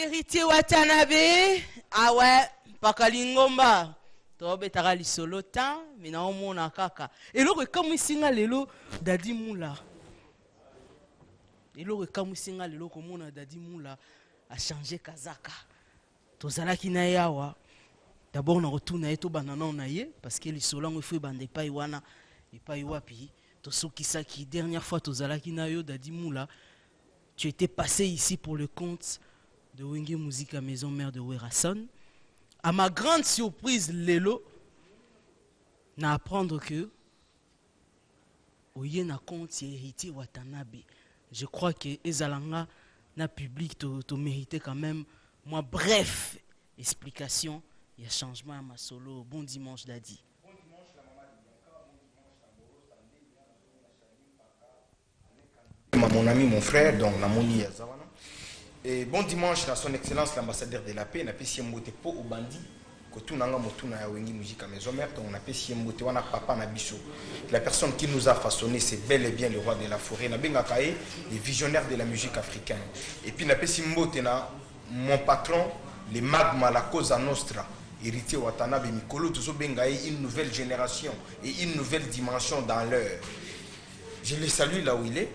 Héritier Watanabe, ah ouais, Pakalingomba. Tobe takali solo ta, mina omona kaka. Eloko kamu singa lelo dadi mula. Eloko kamu singa lelo komona dadi mula a changé kazaka. Tozalaki na yawa. D'abord na retourna eto banana na ye parce que les solango faut bande pas iwana et pas iwapi. Tosukisaki dernière fois tozalaki na yo dadi mula. Tu étais passé ici pour le compte de Wenge Musique à Maison Mère de Werason. À ma grande surprise, Lelo n'a apprendre que Oye na compte héritier Watanabe. Je crois que Ezalanga na public to mérité quand même. Moi, bref, explication. Il y a changement à ma solo. Bon dimanche, Dadi. Bon dimanche, la maman de Bianca, mon ami, mon frère, donc la moni Yazawana. Et bon dimanche à son excellence l'ambassadeur de la paix, n'a pas si mbote po au bandit, que tout n'anga motuna ya wengi musique à maison mère, donc on a pas si mbote wana papa na biso. La personne qui nous a façonné, c'est bel et bien le roi de la forêt, na benga kae, les visionnaires de la musique africaine. Et puis n'a pas si mbote na mon patron, les magma la causa nostra. Héritier Watanabe Mikolo, tout benga une nouvelle génération et une nouvelle dimension dans l'heure. Je le salue là où il est.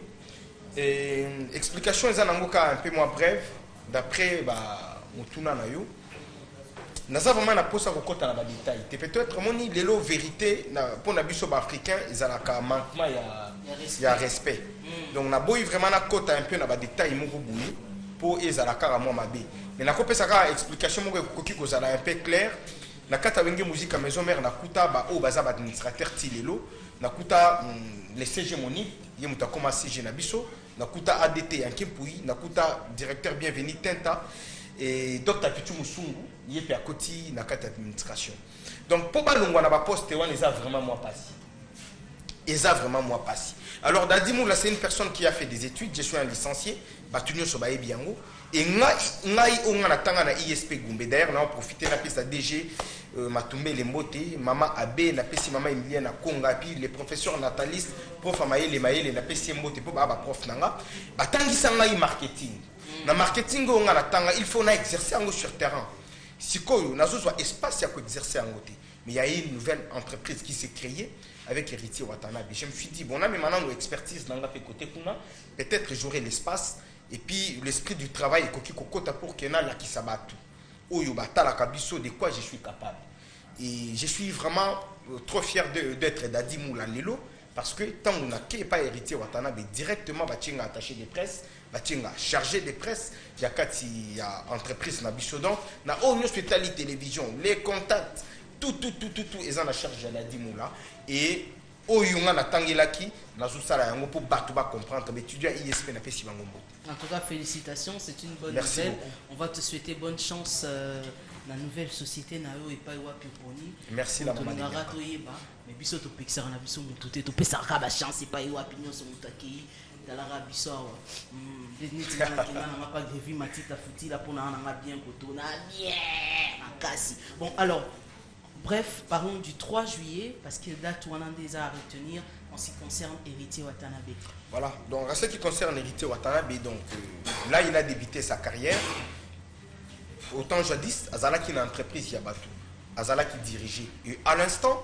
Et explication est un peu moins brève d'après Mutuna Nayo. Nous avons vraiment posé à côté dans les détails. Peut-être mon les vérité pour les biso africains ils ont un manquement il y a respect. Donc na boy vraiment na côté un peu dans les détails pour ils ont la cara moi mabé. Mais na côté ça explication mo ko ki ko za un peu clair. Na kata wenge musique à maison mère na kuta ba o baza ba administrateur tilelo na kuta les CG monique yemuta koma CG na biso na kuta ADT yankepui na kuta directeur bienvenu Tenta et Dr Pichu Musungu yepe à côté na kata administration. Donc pour balongwa na ba poste wana ça vraiment moi passé. Et ça vraiment moi passé. Alors Dadimou là c'est une personne qui a fait des études, je suis un licencié, batunyo so bae biango. Et ngai on a tanga na ISP Gumbe d'ailleurs on a profité na piste DG Matumbe Lembote mama Abe na pesi mama Emilienne na Konga puis les professeurs Natalis prof Amaele Maele na pesi Mbote po ba prof nanga batangisa ngai marketing na marketing on a tanga il faut na exercer en sur terrain sikoyo nazo so espace ya ko exercer en côté mais il y a une nouvelle entreprise qui s'est créée avec Héritier Watanabe. Je me suis dit bon là mais maintenant nos expertise nanga fait côté kuna peut-être j'aurai l'espace. Et puis l'esprit du travail est koki kokota pour qu'il y ait la qui s'abattu. Oyo batala kabiso de quoi je suis capable. Et je suis vraiment trop fier d'être Dadi Moula Lelo parce que tant qu'on n'a pas héritier Watanabe directement batinga attaché des presses, batinga chargé des presses, il y a kati ya entreprise na biso donc na Onyo Hospitality télévision, les contacts, tout ils en a charge à Dadi Moula et oyunga na tangilaki na zusala yango pour battu ba comprendre mais étudiant ISP na pesi bangombo. En tout cas, félicitations, c'est une bonne Merci nouvelle. beaucoup. On va te souhaiter bonne chance dans la nouvelle société Nao et Paiwa Piponi. Merci la maman. Mais biso to pixar na biso mututé to pesa ka ba chance Paiwa Pignon so mutaki dalara biso awa. Business na kina na pas de vie matita futi la pour na bien koto na bien makasi. Bon alors bref, parlons du 3 juillet parce que date où on a déjà à retenir en ce qui concerne Héritier Watanabe. Voilà, donc en ce qui concerne Héritier Watanabe, donc là il a débuté sa carrière. Autant jadis, Azala qui est une entreprise Yabatou, Azala qui dirigeait. Et à l'instant,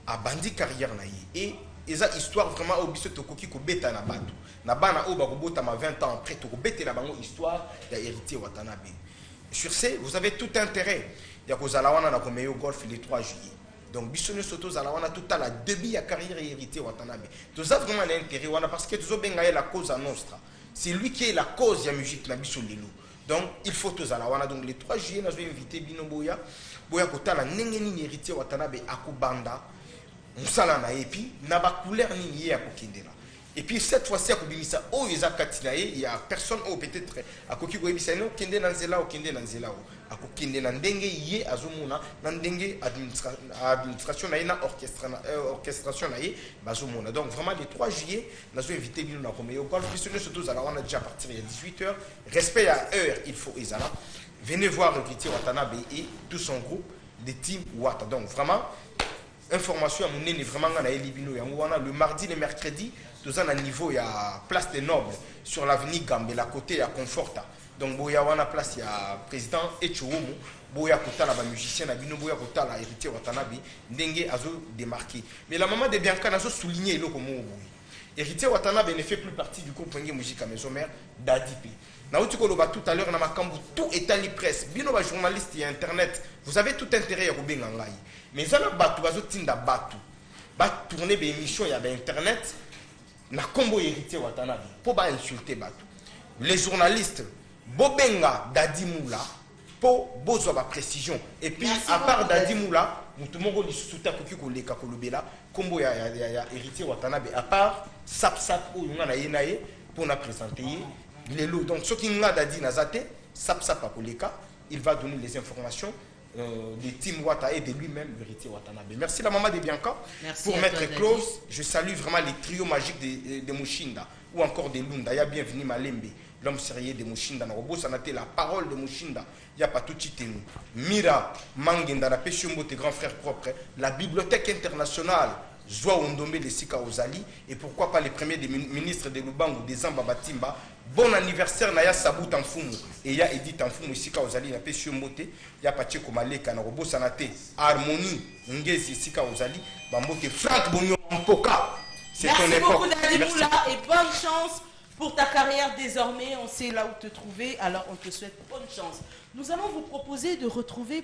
a bandi carrière naïe. Et esa histoire vraiment au biso tokoki ko beta na batu. Na bana o ba ko bota ma 20 ans après to ko beta na bango histoire de Héritier Watanabe. Sur ce, vous avez tout intérêt. Il y a Kozalawana na komeyo golf le 3 juillet. Donc Bissonne Soto Zalawana tout à la début de carrière Héritier Watanabe. Tout ça vraiment un intérêt parce que tout ça la cause à nostra. C'est lui qui est la cause de la musique na biso lelo. Donc il faut tout Zalawana donc le 3 juillet nous avons invité Bino Boya kota la nengeni Héritier Watanabe akubanda musala na epi na ba couleur ni ya kokindela. Et puis cette fois-ci à Kobimisa oh ils a katinaye il y a personne oh peut-être à koki ko ebisa no kende na nzela o kende na nzela o akokende na ndenge ye azomuna na ndenge administration na ina orchestration na ye bazomuna. Donc vraiment le 3 juillet nous avons invité Bino na Romeo golf Bissonne surtout à la on a déjà partir il y a 18h respect à heure il faut ezala venez voir Héritier Watanabe et tout son groupe de team Wata. Donc vraiment information à mon nez vraiment na elibino yango wana le mardi le mercredi tout ça à niveau il y a place des Nobles sur l'avenue Gambé la côté à Conforta Donc boya wana place ya président Etchouomo, boya kotala ba musicien na bino, boya kotala héritier Watanabe ndenge azo démarquer. Mais la maman de Bianca nazo souligner eloko mo boy. Héritier Watanabe ne fait plus partie du groupe Wenge Musique à Maison Mère d'Adipi. Naouti Koloba tout à l'heure na makambu tout étali presse. Bino ba journaliste et internet, vous avez tout intérêt à rubenga ngai. Mais ça na batu bazo tinda batu. Ba tourner des émissions ya ba internet na kombo héritier Watanabe pour ba insulter batu. Les journalistes Bobenga Dadi Moula pour besoin de précision. Et puis à part Dadi Moula, nous tout le monde souta koki koleka kolobela kombo ya héritier Watanabe à part Sapsap ou yunga yenaye pour na présenter les lots. Donc ce qui n'a Dadi Nazate Sapsap a koleka, il va donner les informations de Tim Wata et de lui-même l'héritier Watanabe. Merci la maman de Bianca. Merci pour mettre close. Je salue vraiment les trios magiques de Mushinda ou encore de Lunda. Ya bienvenue Malembe. L'homme sérieux de Mushinda. La parole de Mushinda. Il n'y a pas tout chitenu. Mira Mangenda, la Péchumbo, tes grands frères propres. La Bibliothèque internationale. Zoa Ondombe de Sika Ozali. Et pourquoi pas les premiers des ministres de Lubango, des Zamba Batimba. Bon anniversaire Naya Sabou Tanfumu. Et il y a Edith Tanfumu Sika Ozali. La Péchumbo, il y a Pacheco Maleka, Narobo Sanate. Harmonie, Ngezi Sika Ozali. Bambote Franck Bonio Mpoka. C'est ton époque. Merci beaucoup Dadi Moula et bonne chance. Pour ta carrière désormais, on sait là où te trouver, alors on te souhaite bonne chance. Nous allons vous proposer de retrouver